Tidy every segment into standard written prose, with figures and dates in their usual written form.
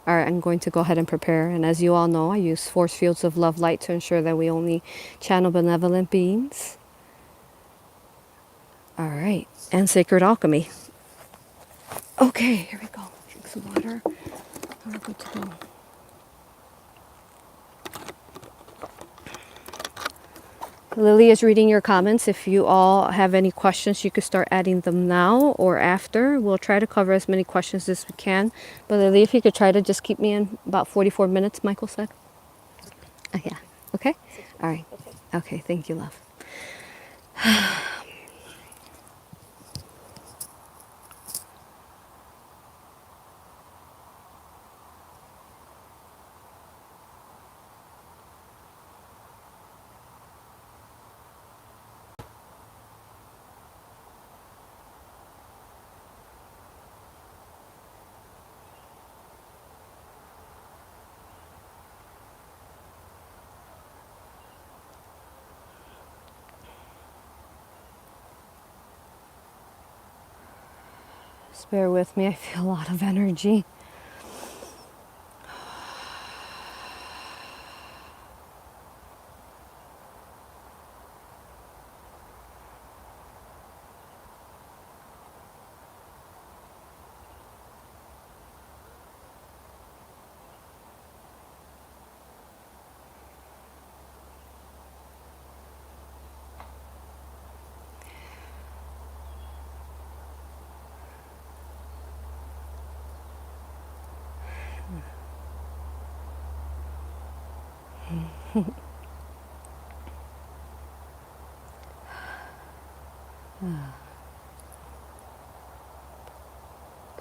All right, I'm going to go ahead and prepare. And as you all know, I use force fields of love light to ensure that we only channel benevolent beings. All right, and sacred alchemy. Okay, here we go. Drink some water. We're good to go. Lily is reading your comments. If you all have any questions, you could start adding them now or after. We'll try to cover as many questions as we can. But Lily, if you could try to just keep me in about 44 minutes, Michael said. Yeah. Okay? All right. Okay, thank you, love. Just bear with me. I feel a lot of energy.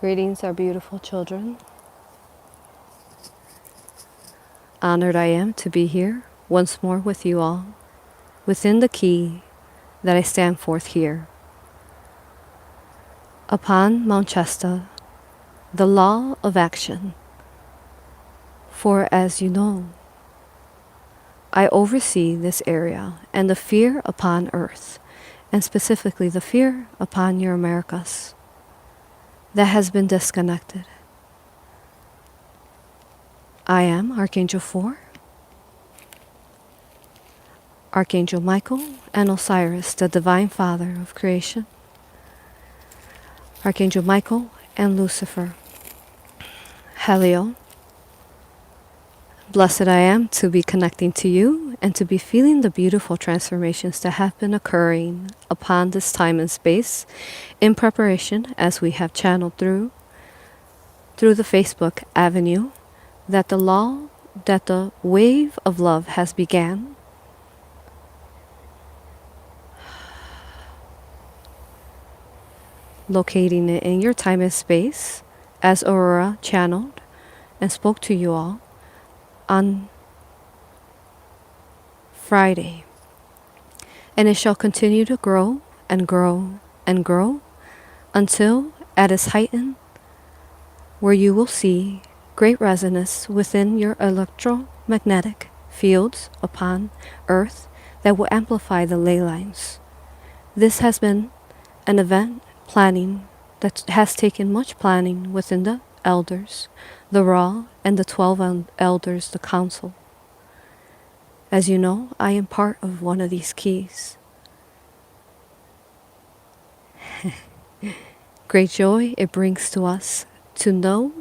Greetings, our beautiful children. Honored I am to be here once more with you all, within the key that I stand forth here. Upon Mount Shasta, the law of action. For as you know, I oversee this area and the fear upon earth, and specifically the fear upon your Americas, that has been disconnected. I am Archangel Four, Archangel Michael, and Osiris, the Divine Father of creation, Archangel Michael and Lucifer, Helio. Blessed I am to be connecting to you and to be feeling the beautiful transformations that have been occurring upon this time and space in preparation as we have channeled through the Facebook avenue that the wave of love has began. Locating it in your time and space as Aurora channeled and spoke to you all on Friday. And it shall continue to grow and grow and grow until at its heightened, where you will see great resonance within your electromagnetic fields upon Earth that will amplify the ley lines. This has been an event planning that has taken much planning within the elders, the Ra, and the 12 elders, the council. As you know, I am part of one of these keys. Great joy it brings to us to know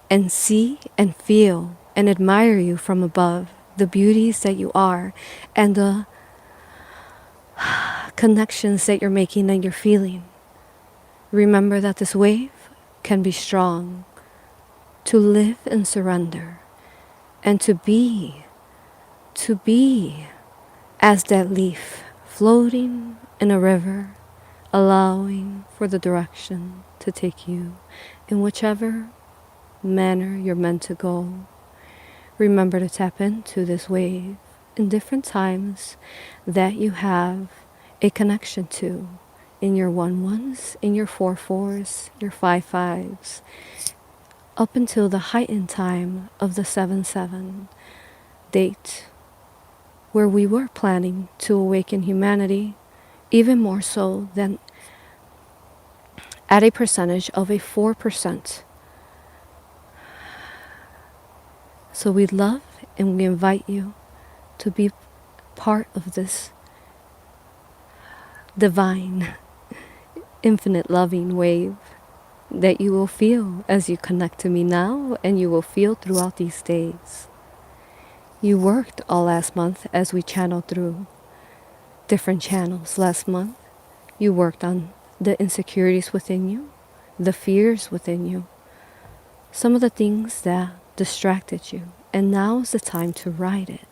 and see and feel and admire you from above, the beauties that you are, and the connections that you're making and you're feeling. Remember that this wave can be strong, to live and surrender, and to be as that leaf floating in a river, allowing for the direction to take you in whichever manner you're meant to go. Remember to tap into this wave in different times that you have a connection to, in your 1-1s, in your 4-4s, your 5-5s, up until the heightened time of the 7-7 date, where we were planning to awaken humanity even more so than at a percentage of a 4%. So we love and we invite you to be part of this divine, infinite loving wave that you will feel as you connect to me now, and you will feel throughout these days. You worked all last month as we channeled through different channels last month. You worked on the insecurities within you, the fears within you, some of the things that distracted you. And now is the time to ride it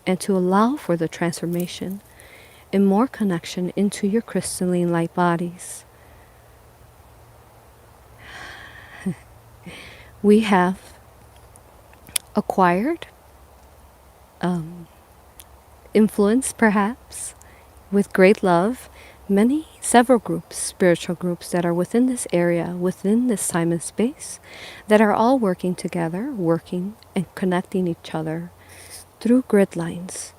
and to allow for the transformation and more connection into your crystalline light bodies. We have acquired influence, perhaps, with great love, several groups, spiritual groups that are within this area, within this time and space, that are all working together, working and connecting each other through grid lines,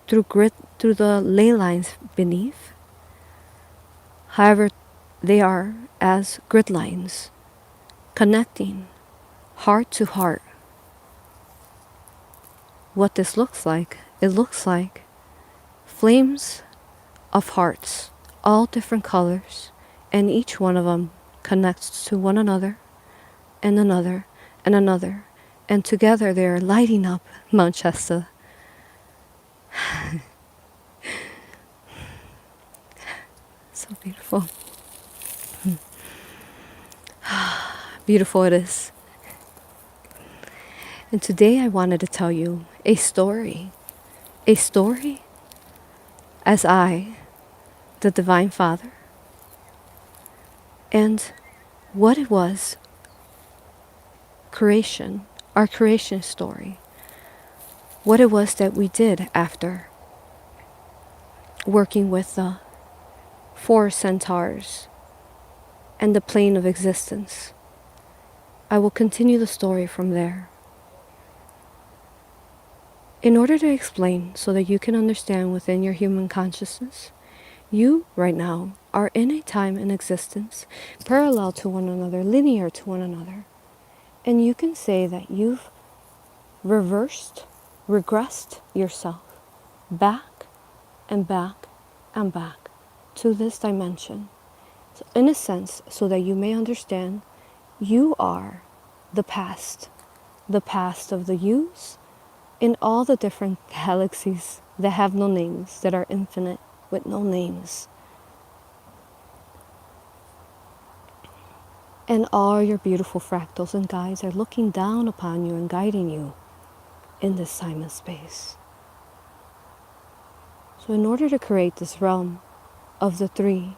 through the ley lines beneath. However, they are as grid lines, connecting heart to heart. What this looks like, it looks like flames of hearts, all different colors, and each one of them connects to one another and another and another, and together they are lighting up Mount Shasta. So beautiful. Beautiful it is. And today I wanted to tell you a story as I, the Divine Father, and what it was, creation, our creation story, what it was that we did after working with the 4 centaurs and the plane of existence. I will continue the story from there. In order to explain so that you can understand within your human consciousness, you right now are in a time and existence parallel to one another, linear to one another. And you can say that you've regressed yourself back and back and back to this dimension. So in a sense, so that you may understand, you are the past of the yous in all the different galaxies that have no names, that are infinite with no names. And all your beautiful fractals and guides are looking down upon you and guiding you in this time and space. So in order to create this realm of the 3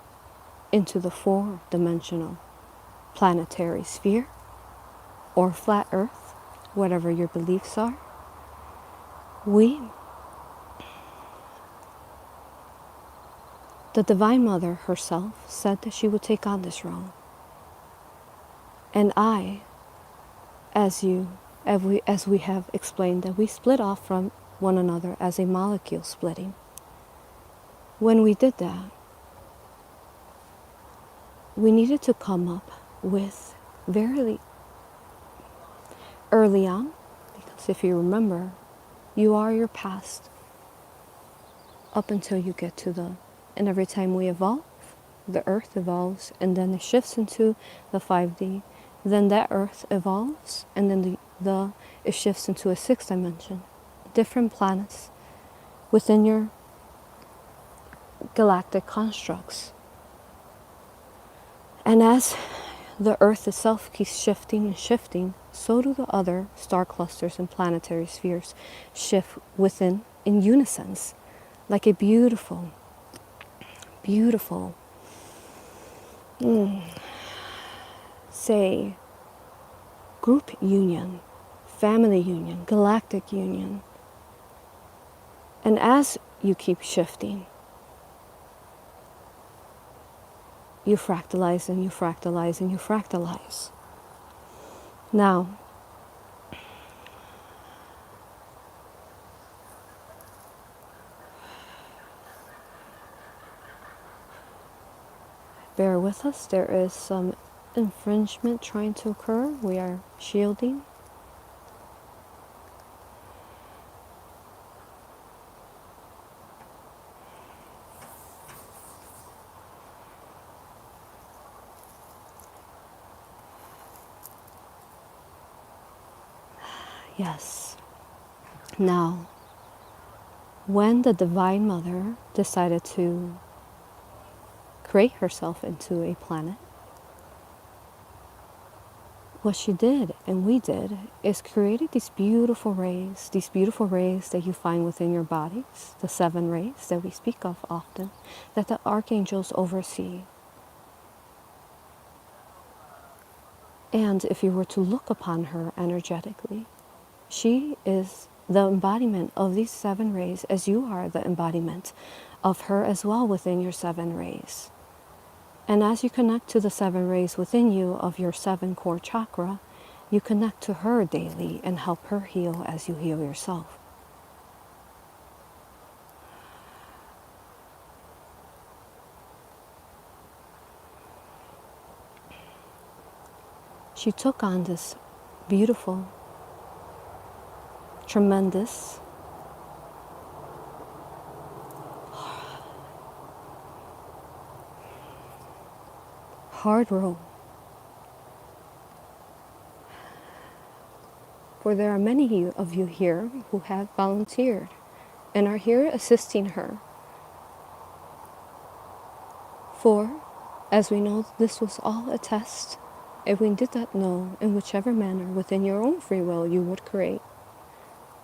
into the 4-dimensional planetary sphere, or flat earth, whatever your beliefs are, the Divine Mother herself said that she would take on this realm. And I, as we have explained, that we split off from one another as a molecule splitting. When we did that, we needed to come up with very early on, because if you remember, you are your past up until you get to and every time we evolve, the earth evolves, and then it shifts into the 5D, then that earth evolves, and then it shifts into a 6th dimension, different planets within your galactic constructs. And as the earth itself keeps shifting and shifting, so do the other star clusters and planetary spheres shift within in unison, like a beautiful say group union, family union, galactic union. And as you keep shifting, you fractalize and you fractalize and you fractalize. Now, bear with us, there is some infringement trying to occur. We are shielding. Yes. Now, when the Divine Mother decided to create herself into a planet, what she did and we did is created these beautiful rays that you find within your bodies, the 7 rays that we speak of often, that the archangels oversee. And if you were to look upon her energetically, she is the embodiment of these 7 rays, as you are the embodiment of her as well within your 7 rays. And as you connect to the 7 rays within you of your 7 core chakra, you connect to her daily and help her heal as you heal yourself. She took on this beautiful, tremendous, hard role. For there are many of you here who have volunteered and are here assisting her. For, as we know, this was all a test. If we did not know in whichever manner within your own free will you would create.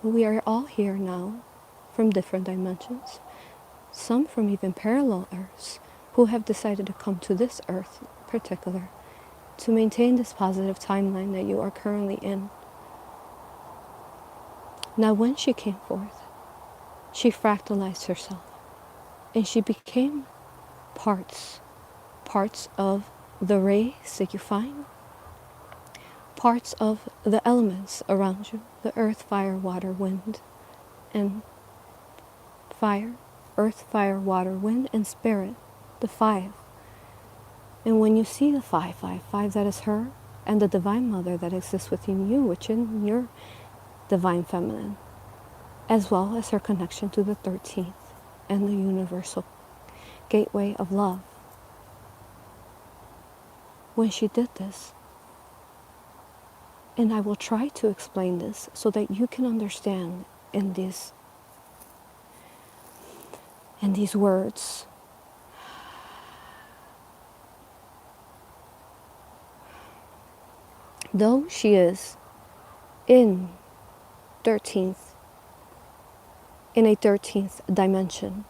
But we are all here now from different dimensions, some from even parallel Earths, who have decided to come to this Earth in particular to maintain this positive timeline that you are currently in. Now when she came forth, she fractalized herself and she became parts of the rays that you find, parts of the elements around you, the earth, fire, water, wind, and fire, earth, fire, water, wind, and spirit, the 5. And when you see the 555, that is her and the Divine Mother that exists within you, which in your Divine Feminine, as well as her connection to the 13th and the universal gateway of love. When she did this, and I will try to explain this so that you can understand in these words. Though she is in a 13th dimension,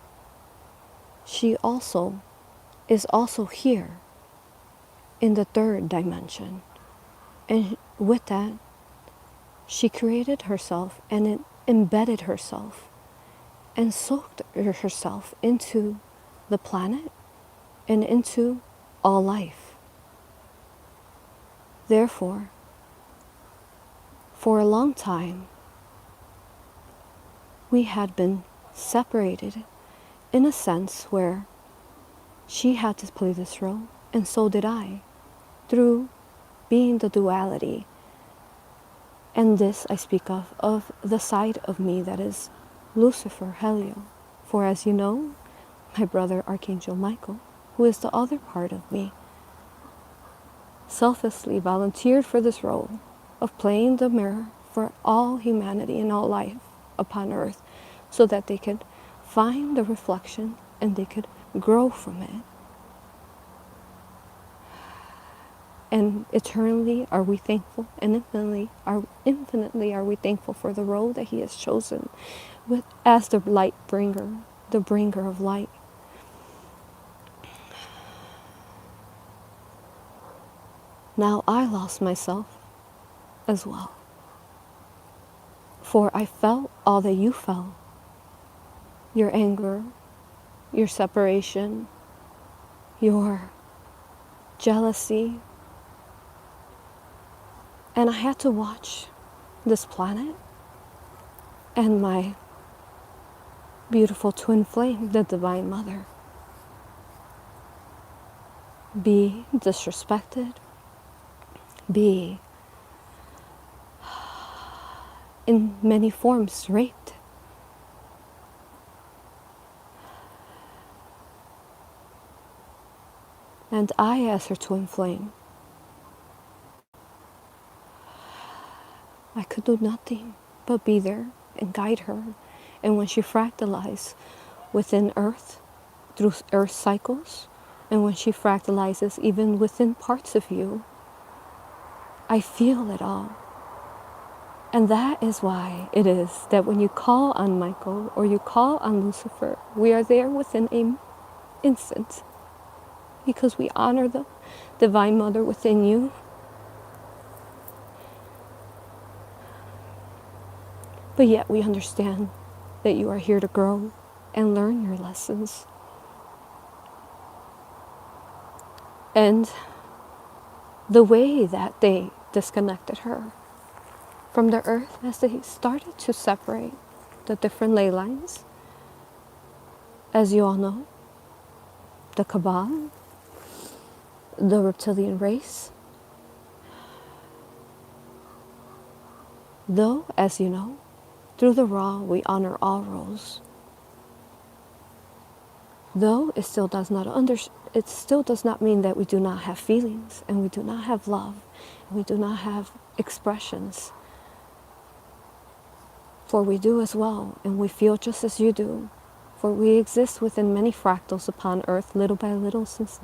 she also is also here in the 3rd dimension. And with that, she created herself and it embedded herself and soaked herself into the planet and into all life. Therefore, for a long time, we had been separated in a sense where she had to play this role, and so did I, through being the duality. And this I speak of the side of me that is Lucifer, Helio. For as you know, my brother Archangel Michael, who is the other part of me, selflessly volunteered for this role of playing the mirror for all humanity and all life upon earth, so that they could find the reflection and they could grow from it. And eternally are we thankful, and infinitely are we thankful for the role that he has chosen as the light bringer, the bringer of light. Now I lost myself as well. For I felt all that you felt. Your anger, your separation, your jealousy. And I had to watch this planet and my beautiful twin flame, the Divine Mother, be disrespected, be in many forms raped. And I, as her twin flame, I could do nothing but be there and guide her. And when she fractalized within Earth, through Earth cycles, and when she fractalizes even within parts of you, I feel it all. And that is why it is that when you call on Michael or you call on Lucifer, we are there within an instant, because we honor the Divine Mother within you. But yet we understand that you are here to grow and learn your lessons. And the way that they disconnected her from the earth, as they started to separate the different ley lines, as you all know, the Cabal, the reptilian race, though, as you know, through the Ra we honor all roles. Though it still does not mean that we do not have feelings, and we do not have love, and we do not have expressions. For we do as well, and we feel just as you do. For we exist within many fractals upon Earth, little by little. Since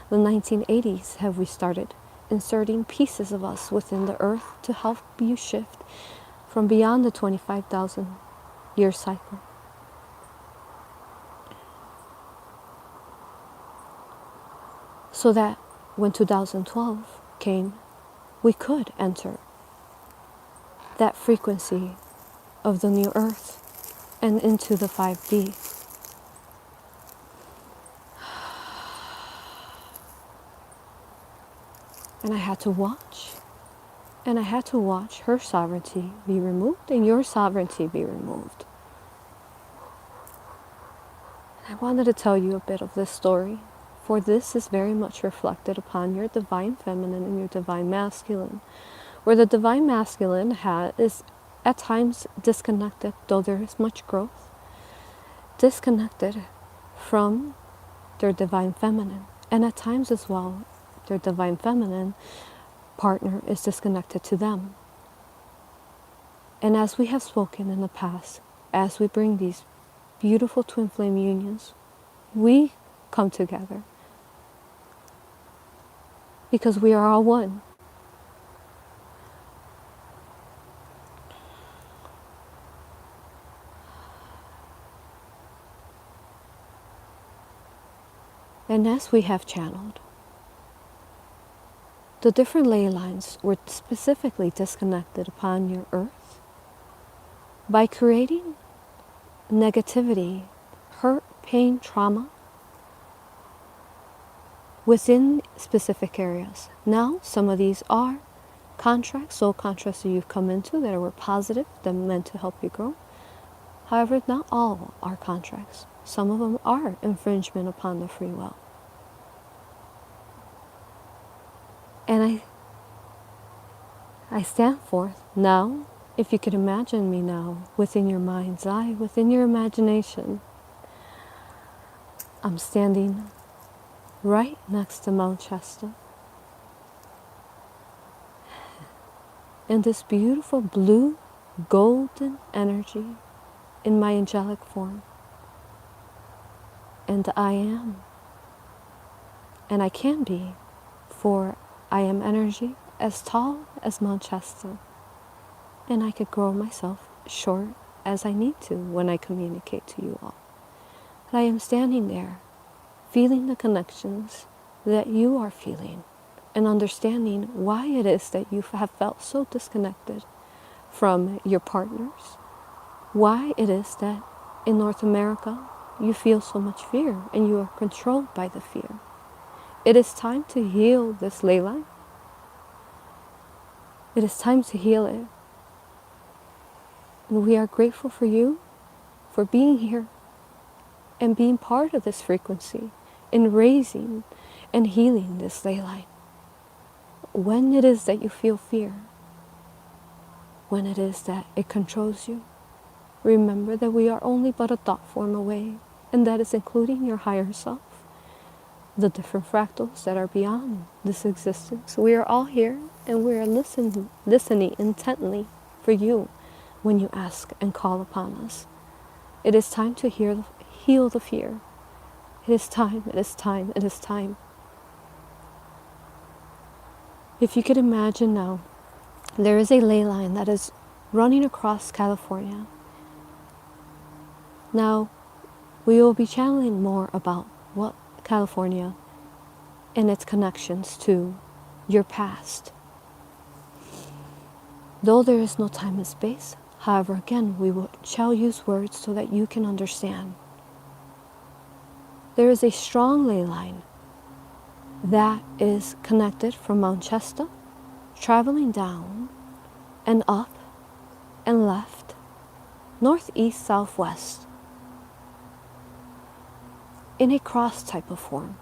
the 1980s have we started inserting pieces of us within the Earth to help you shift from beyond the 25,000 year cycle. So that when 2012 came, we could enter that frequency of the new Earth and into the 5D. And I had to watch. And I had to watch her sovereignty be removed and your sovereignty be removed. I wanted to tell you a bit of this story, for this is very much reflected upon your divine feminine and your divine masculine, where the divine masculine is at times disconnected, though there is much growth, disconnected from their divine feminine. And at times as well, their divine feminine partner is disconnected to them. And as we have spoken in the past, as we bring these beautiful twin flame unions, we come together because we are all one. And as we have channeled, the different ley lines were specifically disconnected upon your Earth by creating negativity, hurt, pain, trauma within specific areas. Now, some of these are contracts, soul contracts that you've come into that were positive, that meant to help you grow. However, not all are contracts. Some of them are infringement upon the free will. And I stand forth now, if you could imagine me now, within your mind's eye, within your imagination. I'm standing right next to Mount Shasta. And this beautiful blue, golden energy in my angelic form. And I am. And I can be, for I am energy as tall as Mount Shasta. And I could grow myself short as I need to when I communicate to you all. But I am standing there, feeling the connections that you are feeling, and understanding why it is that you have felt so disconnected from your partners, why it is that in North America you feel so much fear and you are controlled by the fear. It is time to heal this ley line. It is time to heal it. And we are grateful for you for being here and being part of this frequency in raising and healing this ley line. When it is that you feel fear, when it is that it controls you, remember that we are only but a thought form away, and that is including your higher self, the different fractals that are beyond this existence. We are all here and we are listening intently for you when you ask and call upon us. It is time to heal the fear. It is time, it is time, it is time. If you could imagine now, there is a ley line that is running across California. Now, we will be channeling more about what California and its connections to your past. Though there is no time and space, however, again, shall use words so that you can understand. There is a strong ley line that is connected from Mount Shasta, traveling down and up and left, northeast, southwest, in a cross type of form.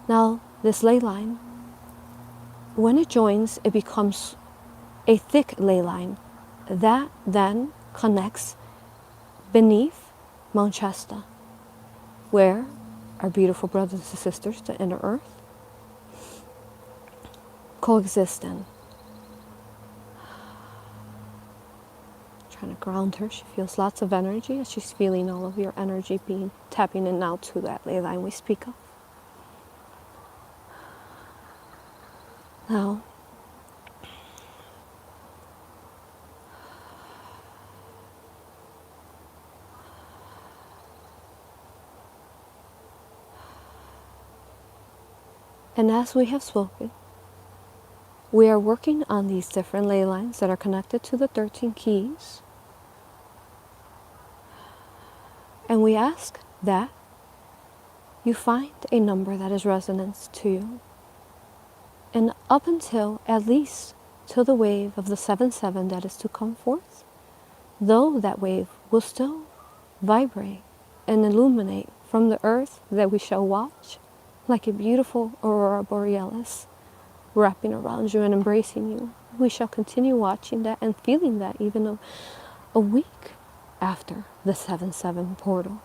Now, this ley line, when it joins, it becomes a thick ley line that then connects beneath Mount Shasta, where our beautiful brothers and sisters, the inner earth, coexist in. Trying to ground her. She feels lots of energy as she's feeling all of your energy being tapping in now to that ley line we speak of. Now, and as we have spoken, we are working on these different ley lines that are connected to the 13 keys. And we ask that you find a number that is resonance to you. And up until at least till the wave of the 7-7 that is to come forth, though that wave will still vibrate and illuminate from the earth that we shall watch, like a beautiful Aurora Borealis wrapping around you and embracing you. We shall continue watching that and feeling that even a week after the 7-7 portal.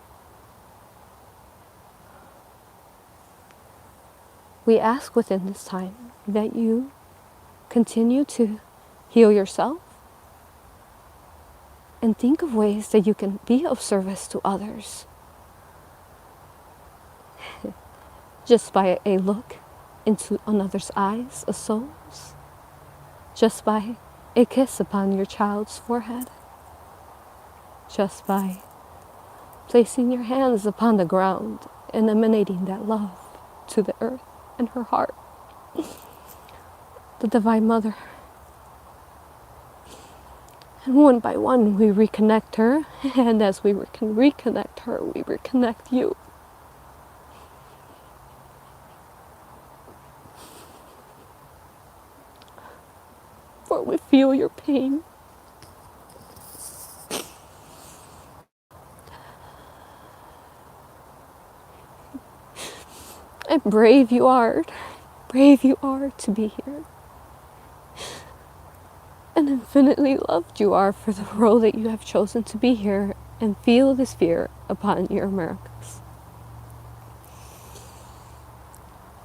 We ask within this time that you continue to heal yourself and think of ways that you can be of service to others. Just by a look into another's eyes, a soul's, just by a kiss upon your child's forehead, just by placing your hands upon the ground and emanating that love to the earth and her heart, the Divine Mother. And one by one we reconnect her, and as we can reconnect her, we reconnect you. For we feel your pain. And brave you are to be here. And infinitely loved you are for the role that you have chosen to be here and feel this fear upon your Americas.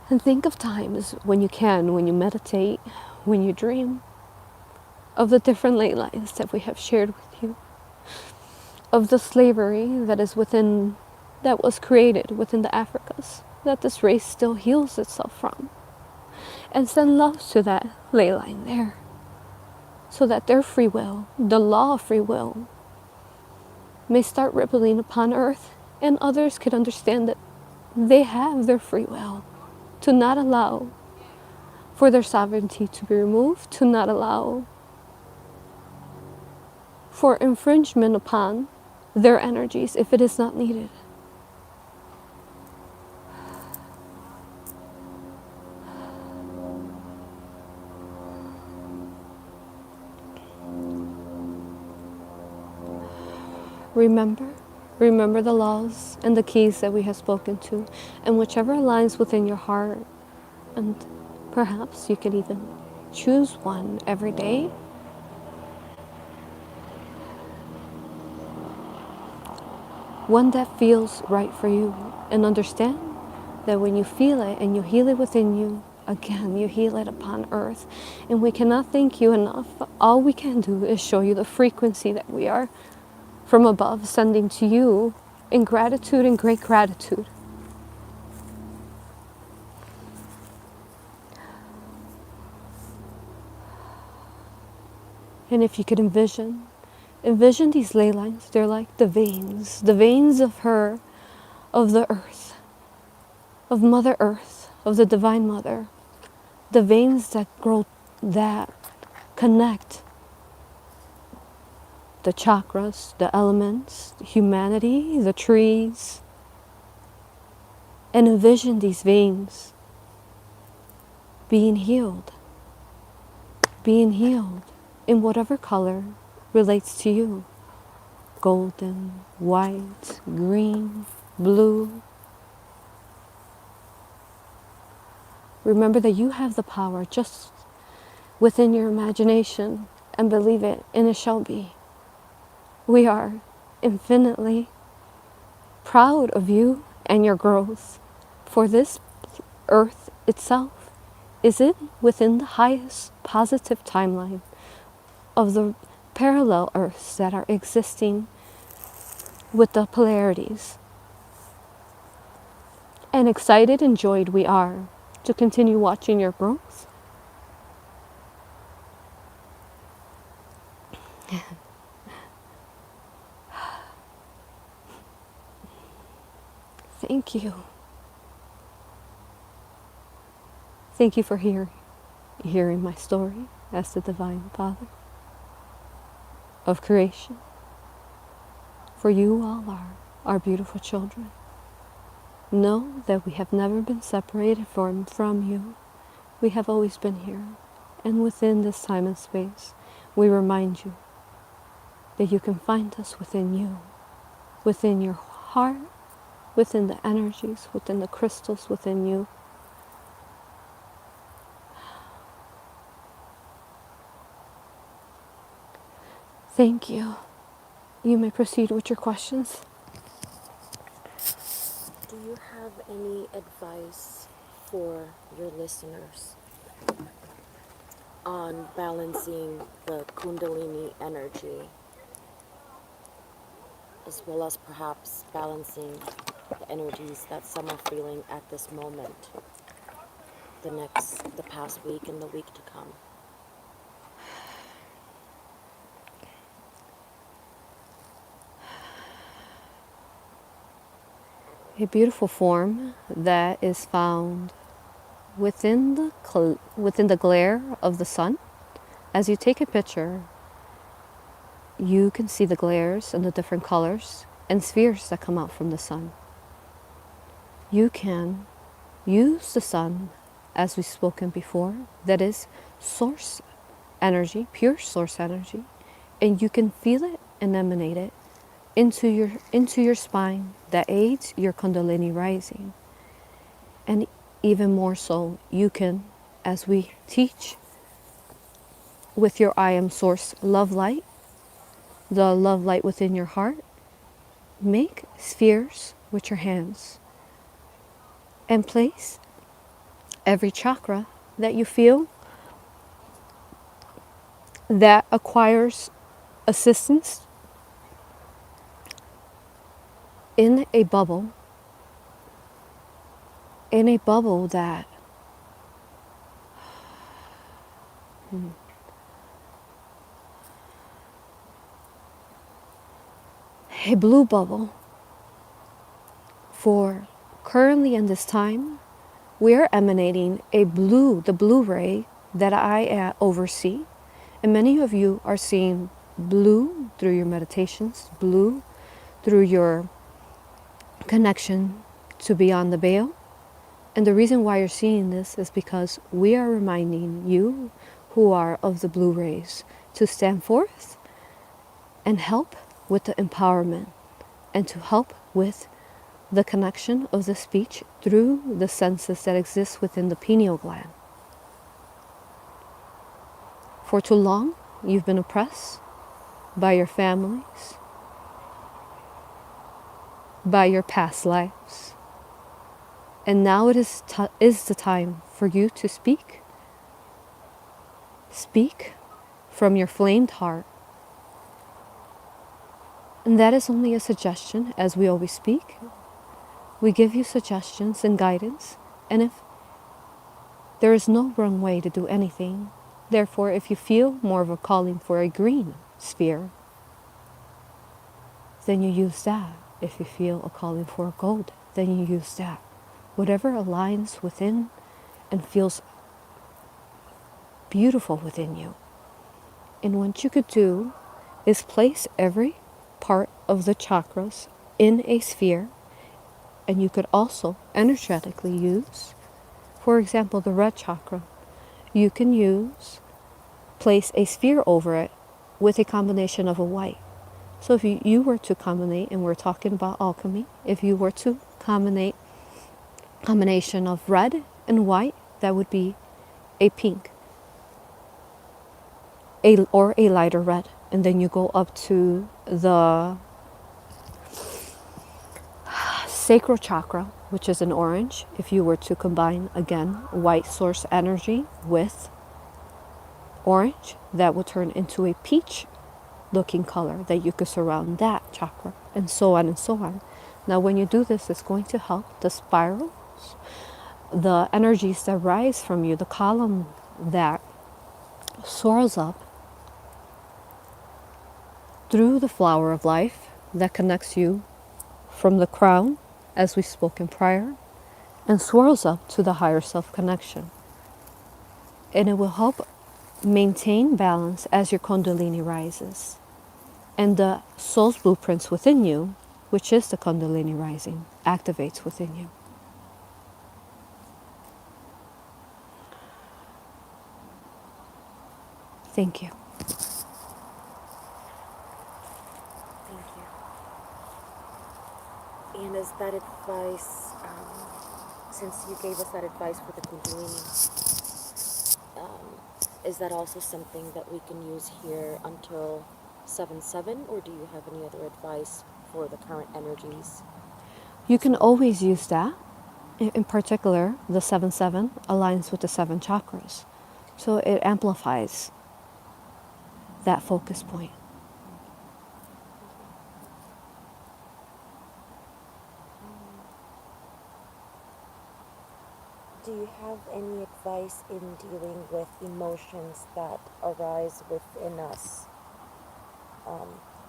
And think of times when you meditate, when you dream, of the different ley lines that we have shared with you, of the slavery that was created within the Africas, that this race still heals itself from, and send love to that ley line there, so that their free will, the law of free will, may start rippling upon earth, and others could understand that they have their free will to not allow for their sovereignty to be removed, to not allow for infringement upon their energies if it is not needed. Remember the laws and the keys that we have spoken to, and whichever aligns within your heart, and perhaps you could even choose one every day. One that feels right for you, and understand that when you feel it and you heal it within you, Again, you heal it upon earth. And we cannot thank you enough. All we can do is show you the frequency that we are from above sending to you in gratitude and great gratitude. And if you could envision these ley lines. They're like the veins of her, of the earth, of Mother Earth, of the Divine Mother. The veins that grow, that connect the chakras, the elements, humanity, the trees. And envision these veins being healed in whatever color relates to you. Golden, white, green, blue. Remember that you have the power just within your imagination, and believe it, and it shall be. We are infinitely proud of you and your growth, for this earth itself is it within the highest positive timeline of the parallel earths that are existing with the polarities. And excited and joyed we are to continue watching your growth. Thank you. Thank you for hearing my story as the Divine Father of creation. For you all are our beautiful children. Know that we have never been separated from you. We have always been here. And within this time and space, we remind you that you can find us within you, within your heart, within the energies, within the crystals within you. Thank you. You may proceed with your questions. Do you have any advice for your listeners on balancing the Kundalini energy, as well as perhaps balancing the energies that some are feeling at this moment, the past week and the week to come? A beautiful form that is found within the glare of the sun. As you take a picture, you can see the glares and the different colors and spheres that come out from the sun. You can use the sun, as we've spoken before, that is source energy, pure source energy, and you can feel it and emanate it into your spine that aids your Kundalini rising. And even more so, you can, as we teach, with your I am source love light, the love light within your heart, make spheres with your hands and place every chakra that you feel that acquires assistance in a bubble that a blue bubble. For currently in this time, we are emanating the blue ray that I oversee. And many of you are seeing blue through your meditations, blue through your connection to beyond the veil. And the reason why you're seeing this is because we are reminding you who are of the blue rays to stand forth and help with the empowerment and to help with the connection of the speech through the senses that exist within the pineal gland. For too long, you've been oppressed by your families, by your past lives, And now it is the time for you to speak. Speak from your flamed heart. And that is only a suggestion, as we always speak. We give you suggestions and guidance. And if there is no wrong way to do anything, therefore, if you feel more of a calling for a green sphere, then you use that. If you feel a calling for a gold, then you use that. Whatever aligns within and feels beautiful within you. And what you could do is place every part of the chakras in a sphere, and you could also energetically use, for example, the red chakra. You can place a sphere over it with a combination of a white. So if you were to combine, and we're talking about alchemy, if you were to combination of red and white, that would be a pink, or a lighter red. And then you go up to the sacral chakra, which is an orange. If you were to combine, again, white source energy with orange, that would turn into a peach looking color that you could surround that chakra, and so on and so on. Now when you do this, it's going to help the spirals, the energies that rise from you, the column that soars up through the flower of life that connects you from the crown, as we spoke in prior, and swirls up to the higher self connection. And it will help maintain balance as your kundalini rises. And the soul's blueprints within you, which is the kundalini rising, activates within you. Thank you. Thank you. And is that advice, since you gave us that advice for the Kundalini, is that also something that we can use here until 7/7, or do you have any other advice for the current energies? You can always use that. In particular, the 7/7 aligns with the 7 chakras. So it amplifies that focus point. Do you have any advice in dealing with emotions that arise within us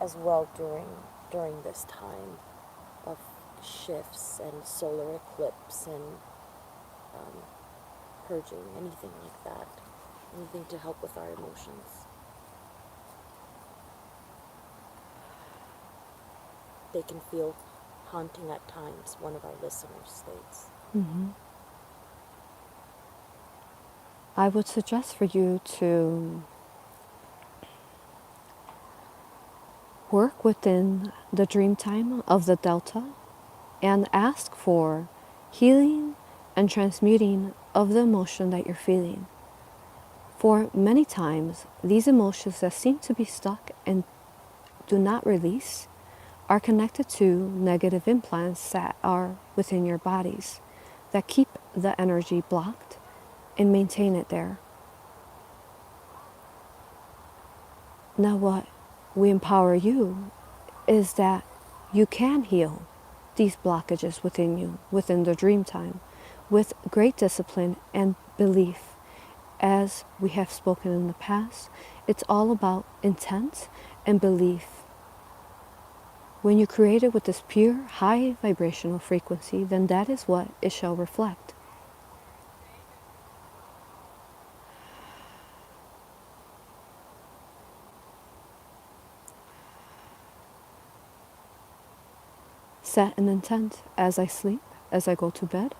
as well during this time of shifts and solar eclipse and purging, anything like that? Anything to help with our emotions? They can feel haunting at times, one of our listeners states. Mm-hmm. I would suggest for you to work within the dream time of the delta and ask for healing and transmuting of the emotion that you're feeling. For many times, these emotions that seem to be stuck and do not release are connected to negative implants that are within your bodies that keep the energy blocked and maintain it there. Now what we empower you is that you can heal these blockages within you, within the dream time, with great discipline and belief. As we have spoken in the past, it's all about intent and belief. When you create it with this pure, high vibrational frequency, then that is what it shall reflect. Set an intent as I sleep, as I go to bed.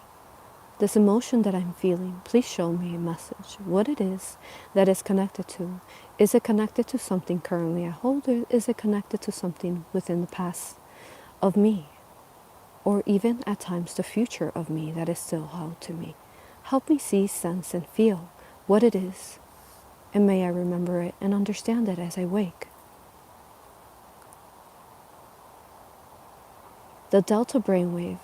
This emotion that I'm feeling, please show me a message, what it is that is connected to. Is it connected to something currently I hold, or is it connected to something within the past of me? Or even at times the future of me that is still held to me. Help me see, sense, and feel what it is, and may I remember it and understand it as I wake. The delta brainwave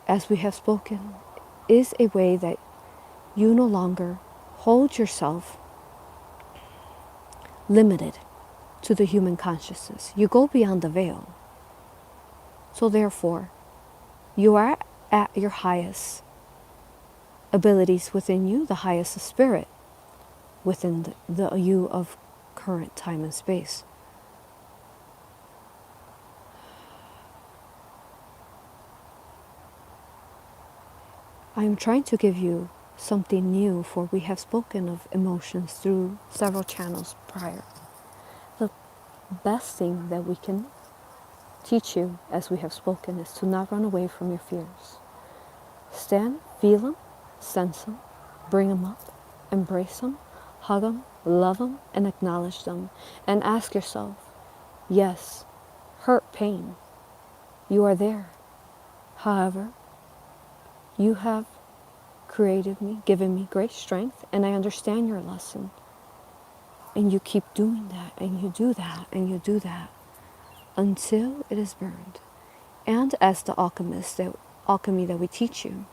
as we have spoken, is a way that you no longer hold yourself limited to the human consciousness. You go beyond the veil. So therefore, you are at your highest abilities within you, the highest spirit within the you of current time and space. I am trying to give you something new, for we have spoken of emotions through several channels prior. The best thing that we can teach you, as we have spoken, is to not run away from your fears. Stand, feel them, sense them, bring them up, embrace them, hug them, love them, and acknowledge them. And ask yourself, yes, hurt, pain, you are there. However, you have created me, given me great strength, and I understand your lesson. And you keep doing that, and you do that, and you do that until it is burned. And as the alchemy that we teach you,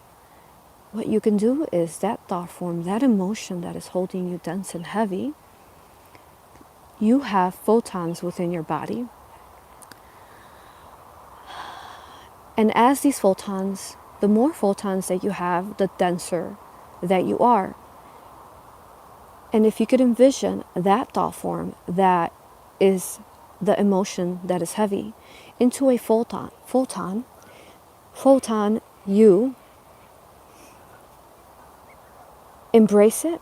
what you can do is that thought form, that emotion that is holding you dense and heavy, you have photons within your body. And as these photons, the more photons that you have, the denser that you are. And if you could envision that thought form that is the emotion that is heavy into a photon, you embrace it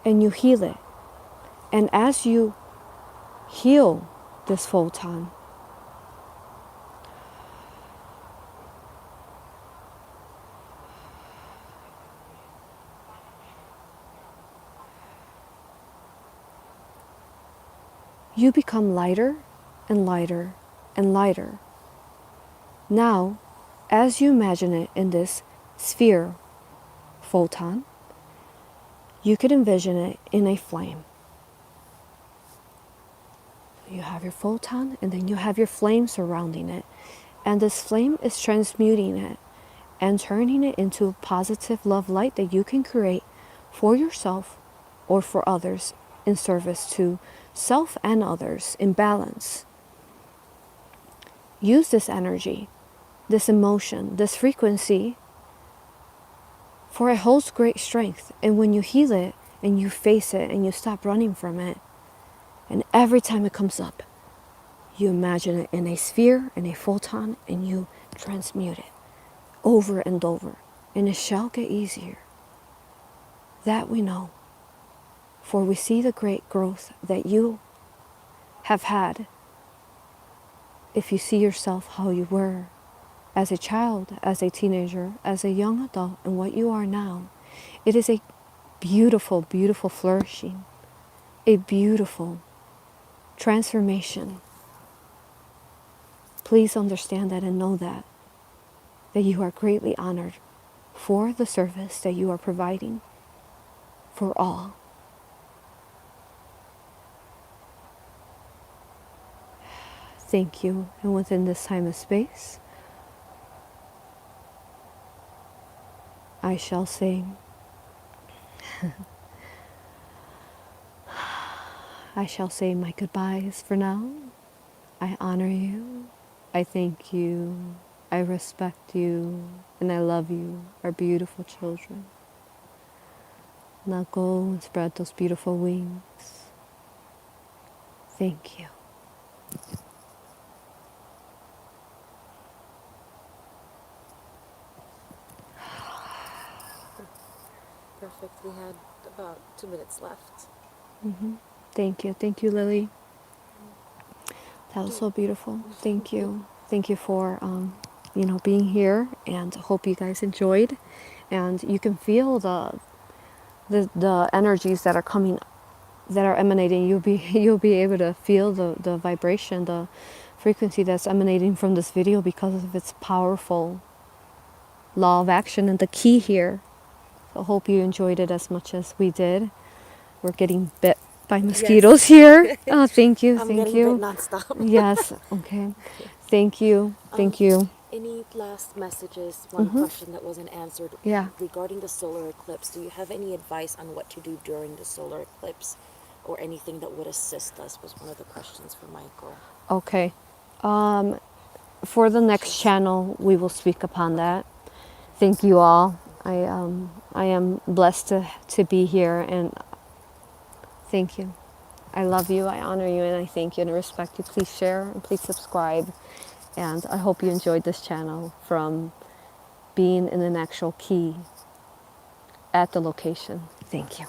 and you heal it. And as you heal this photon, you become lighter and lighter and lighter. Now, as you imagine it in this sphere photon, you could envision it in a flame. You have your photon, and then you have your flame surrounding it. And this flame is transmuting it and turning it into a positive love light that you can create for yourself or for others in service to self and others in balance. Use this energy, this emotion, this frequency, for it holds great strength. And when you heal it and you face it and you stop running from it, and every time it comes up, you imagine it in a sphere, in a photon, and you transmute it over and over. And it shall get easier. That we know. For we see the great growth that you have had. If you see yourself how you were as a child, as a teenager, as a young adult, and what you are now, it is a beautiful, beautiful flourishing. A beautiful transformation. Please understand that and know that you are greatly honored for the service that you are providing for all. Thank you. And within this time and space, I shall say, my goodbyes for now. I honor you. I thank you. I respect you. And I love you, our beautiful children. Now go and spread those beautiful wings. Thank you. Perfect. We had about 2 minutes left. Mm-hmm. Thank you. Thank you, Lily. That was so beautiful. Thank you. Thank you for, being here, and hope you guys enjoyed. And you can feel the energies that are coming, that are emanating. You'll be able to feel the vibration, the frequency that's emanating from this video because of its powerful law of action and the key here. So hope you enjoyed it as much as we did. We're getting bit by mosquitoes here. Oh, thank you. I'm Thank getting you. bit nonstop. Yes. Okay. Thank you. Thank you. Any last messages? One question that wasn't answered. Yeah. Regarding the solar eclipse, do you have any advice on what to do during the solar eclipse, or anything that would assist us? Was one of the questions for Michael. Okay. For the next channel, we will speak upon that. Thank you all. I am blessed to be here, and thank you. I love you, I honor you, and I thank you and respect you. Please share and please subscribe. And I hope you enjoyed this channel from being in an actual key at the location. Thank you.